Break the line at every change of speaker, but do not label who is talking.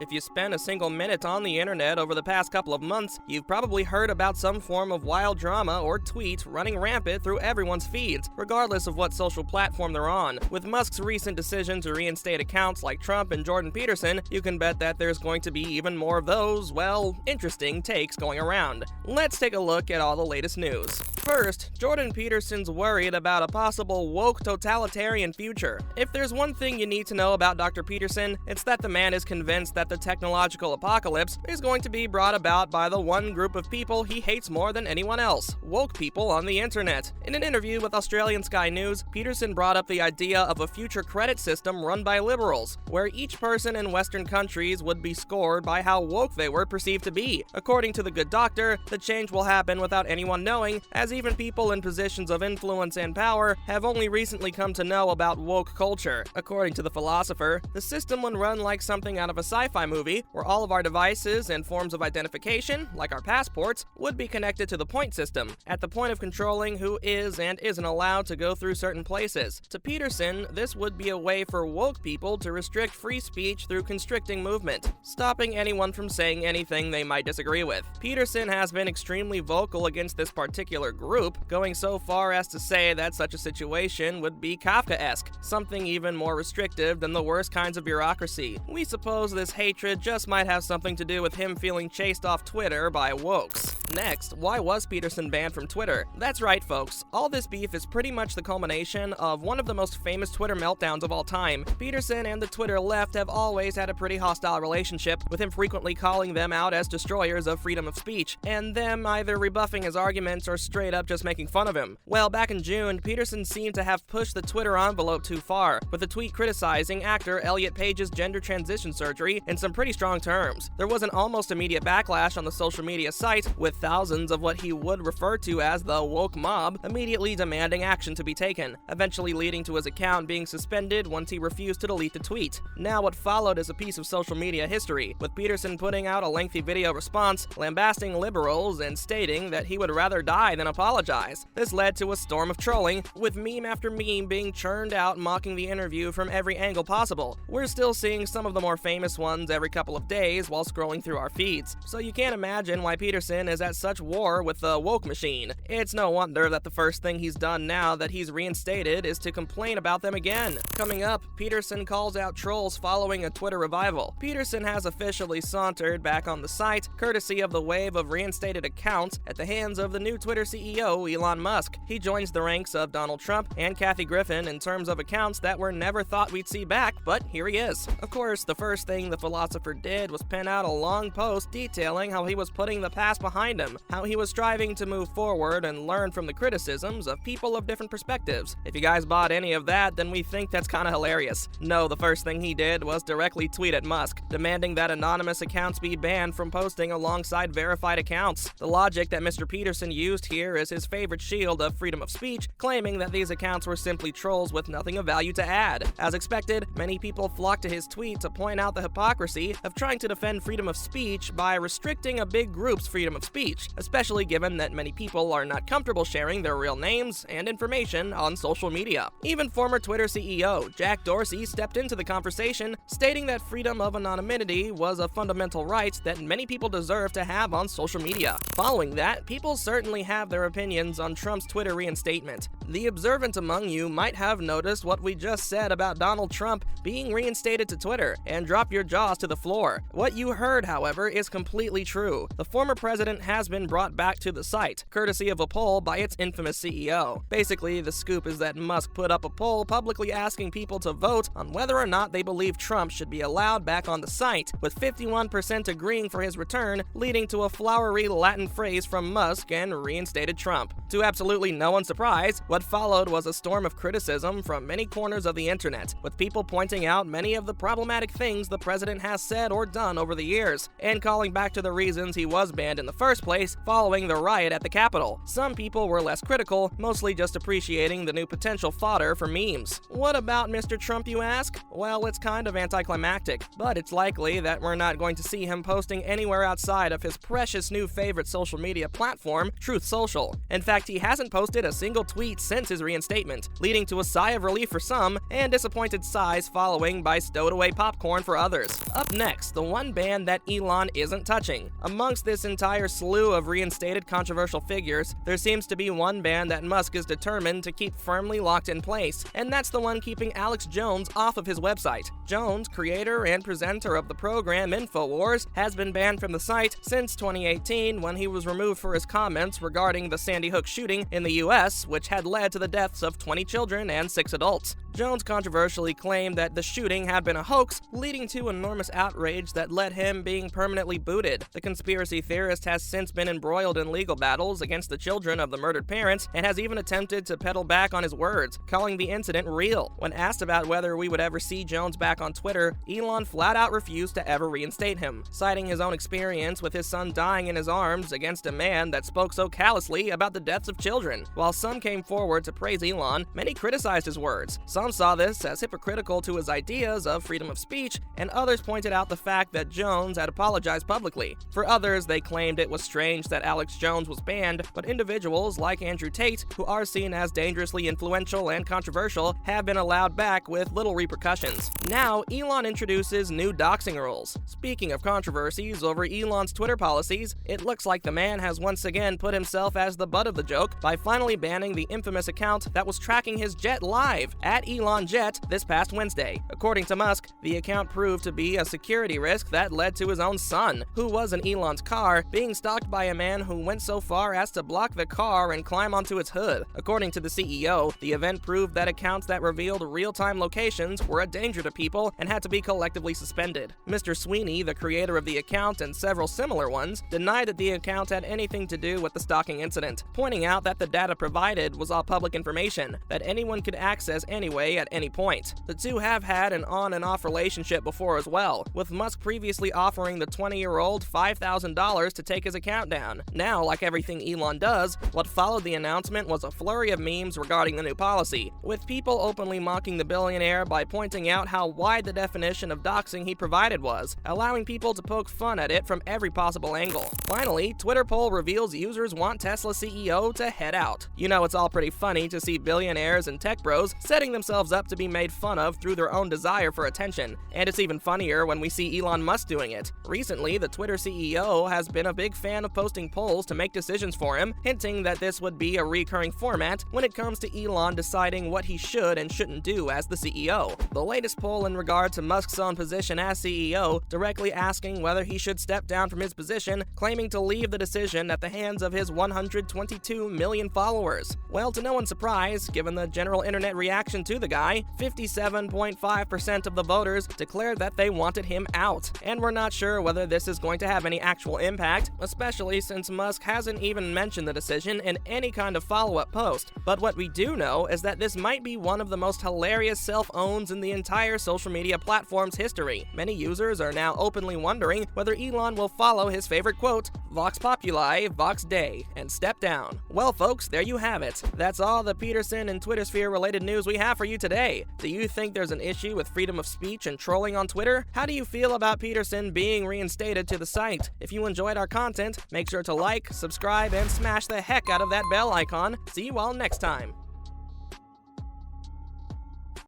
If you spend a single minute on the internet over the past couple of months, you've probably heard about some form of wild drama or tweet running rampant through everyone's feeds, regardless of what social platform they're on. With Musk's recent decision to reinstate accounts like Trump and Jordan Peterson, you can bet that there's going to be even more of those, well, interesting takes going around. Let's take a look at all the latest news. First, Jordan Peterson's worried about a possible woke totalitarian future. If there's one thing you need to know about Dr. Peterson, it's that the man is convinced that the technological apocalypse is going to be brought about by the one group of people he hates more than anyone else: woke people on the internet. In an interview with Australian Sky News, Peterson brought up the idea of a future credit system run by liberals, where each person in Western countries would be scored by how woke they were perceived to be. According to the good doctor, the change will happen without anyone knowing, as even people in positions of influence and power have only recently come to know about woke culture. According to the philosopher, the system would run like something out of a sci-fi movie, where all of our devices and forms of identification, like our passports, would be connected to the point system, at the point of controlling who is and isn't allowed to go through certain places. To Peterson, this would be a way for woke people to restrict free speech through constricting movement, stopping anyone from saying anything they might disagree with. Peterson has been extremely vocal against this particular group, going so far as to say that such a situation would be Kafkaesque, something even more restrictive than the worst kinds of bureaucracy. We suppose this hatred just might have something to do with him feeling chased off Twitter by wokes. Next, why was Peterson banned from Twitter? That's right, folks. All this beef is pretty much the culmination of one of the most famous Twitter meltdowns of all time. Peterson and the Twitter left have always had a pretty hostile relationship, with him frequently calling them out as destroyers of freedom of speech, and them either rebuffing his arguments or straight up just making fun of him. Well, back in June, Peterson seemed to have pushed the Twitter envelope too far, with a tweet criticizing actor Elliot Page's gender transition surgery in some pretty strong terms. There was an almost immediate backlash on the social media site, with thousands of what he would refer to as the woke mob immediately demanding action to be taken, eventually leading to his account being suspended once he refused to delete the tweet. Now what followed is a piece of social media history, with Peterson putting out a lengthy video response lambasting liberals and stating that he would rather die than apologize. This led to a storm of trolling, with meme after meme being churned out mocking the interview from every angle possible. We're still seeing some of the more famous ones every couple of days while scrolling through our feeds, so you can't imagine why Peterson is at such war with the woke machine. It's no wonder that the first thing he's done now that he's reinstated is to complain about them again. Coming up, Peterson calls out trolls following a Twitter revival. Peterson has officially sauntered back on the site, courtesy of the wave of reinstated accounts at the hands of the new Twitter CEO, Elon Musk. He joins the ranks of Donald Trump and Kathy Griffin in terms of accounts that were never thought we'd see back, but here he is. Of course, the first thing the philosopher did was pen out a long post detailing how he was putting the past behind him, how he was striving to move forward and learn from the criticisms of people of different perspectives. If you guys bought any of that, then we think that's kinda hilarious. No, the first thing he did was directly tweet at Musk, demanding that anonymous accounts be banned from posting alongside verified accounts. The logic that Mr. Peterson used here is his favorite shield of freedom of speech, claiming that these accounts were simply trolls with nothing of value to add. As expected, many people flocked to his tweet to point out the hypocrisy of trying to defend freedom of speech by restricting a big group's freedom of speech, especially given that many people are not comfortable sharing their real names and information on social media. Even former Twitter CEO Jack Dorsey stepped into the conversation, stating that freedom of anonymity was a fundamental right that many people deserve to have on social media. Following that, people certainly have their opinions on Trump's Twitter reinstatement. The observant among you might have noticed what we just said about Donald Trump being reinstated to Twitter, and drop your jaws to the floor. What you heard, however, is completely true. The former president has been brought back to the site, courtesy of a poll by its infamous CEO. Basically, the scoop is that Musk put up a poll publicly asking people to vote on whether or not they believe Trump should be allowed back on the site, with 51% agreeing for his return, leading to a flowery Latin phrase from Musk and reinstated Trump. To absolutely no one's surprise, what followed was a storm of criticism from many corners of the internet, with people pointing out many of the problematic things the president has said or done over the years, and calling back to the reasons he was banned in the first place following the riot at the Capitol. Some people were less critical, mostly just appreciating the new potential fodder for memes. What about Mr. Trump, you ask? Well, it's kind of anticlimactic, but it's likely that we're not going to see him posting anywhere outside of his precious new favorite social media platform, Truth Social. In fact, he hasn't posted a single tweet since his reinstatement, leading to a sigh of relief for some and disappointed sighs following by stowed-away popcorn for others. Up next, the one band that Elon isn't touching. Amongst this entire slew of reinstated controversial figures, there seems to be one band that Musk is determined to keep firmly locked in place, and that's the one keeping Alex Jones off of his website. Jones, creator and presenter of the program InfoWars, has been banned from the site since 2018 when he was removed for his comments regarding the Sandy Hook shooting in the US, which had led to the deaths of 20 children and 6 adults. Jones controversially claimed that the shooting had been a hoax, leading to enormous outrage that led him being permanently booted. The conspiracy theorist has since been embroiled in legal battles against the children of the murdered parents and has even attempted to pedal back on his words, calling the incident real. When asked about whether we would ever see Jones back on Twitter, Elon flat out refused to ever reinstate him, citing his own experience with his son dying in his arms against a man that spoke so callously about the deaths of children. While some came forward to praise Elon, many criticized his words. Some saw this as hypocritical to his ideas of freedom of speech, and others pointed out the fact that Jones had apologized publicly. For others, they claimed it was strange that Alex Jones was banned, but individuals like Andrew Tate, who are seen as dangerously influential and controversial, have been allowed back with little repercussions. Now, Elon introduces new doxing rules. Speaking of controversies over Elon's Twitter policies, it looks like the man has once again put himself as the butt of the joke by finally banning the infamous account that was tracking his jet live at Elon Jet this past Wednesday. According to Musk, the account proved to be a security risk that led to his own son, who was in Elon's car, being stalked by a man who went so far as to block the car and climb onto its hood. According to the CEO, the event proved that accounts that revealed real-time locations were a danger to people and had to be collectively suspended. Mr. Sweeney, the creator of the account and several similar ones, denied that the account had anything to do with the stalking incident, pointing out that the data provided was all public information that anyone could access anyway at any point. The two have had an on and off relationship before as well, with Musk previously offering the 20-year-old $5,000 to take his account down. Now, like everything Elon does, what followed the announcement was a flurry of memes regarding the new policy, with people openly mocking the billionaire by pointing out how wide the definition of doxing he provided was, allowing people to poke fun at it from every possible angle. Finally, Twitter poll reveals users want Tesla CEO to head out. You know, it's all pretty funny to see billionaires and tech bros setting themselves up to be made fun of through their own desire for attention, and it's even funnier when we see Elon Musk doing it. Recently, the Twitter CEO has been a big fan of posting polls to make decisions for him, hinting that this would be a recurring format when it comes to Elon deciding what he should and shouldn't do as the CEO. The latest poll in regard to Musk's own position as CEO, directly asking whether he should step down from his position, claiming to leave the decision at the hands of his 122 million followers. Well, to no one's surprise, given the general internet reaction to the guy, 57.5% of the voters declared that they wanted him out. And we're not sure whether this is going to have any actual impact, especially since Musk hasn't even mentioned the decision in any kind of follow-up post. But what we do know is that this might be one of the most hilarious self-owns in the entire social media platform's history. Many users are now openly wondering whether Elon will follow his favorite quote, Vox Populi, Vox Dei, and step down. Well, folks, there you have it. That's all the Peterson and Twittersphere related news we have for you today. Do you think there's an issue with freedom of speech and trolling on Twitter? How do you feel about Peterson being reinstated to the site? If you enjoyed our content, make sure to like, subscribe, and smash the heck out of that bell icon. See you all next time.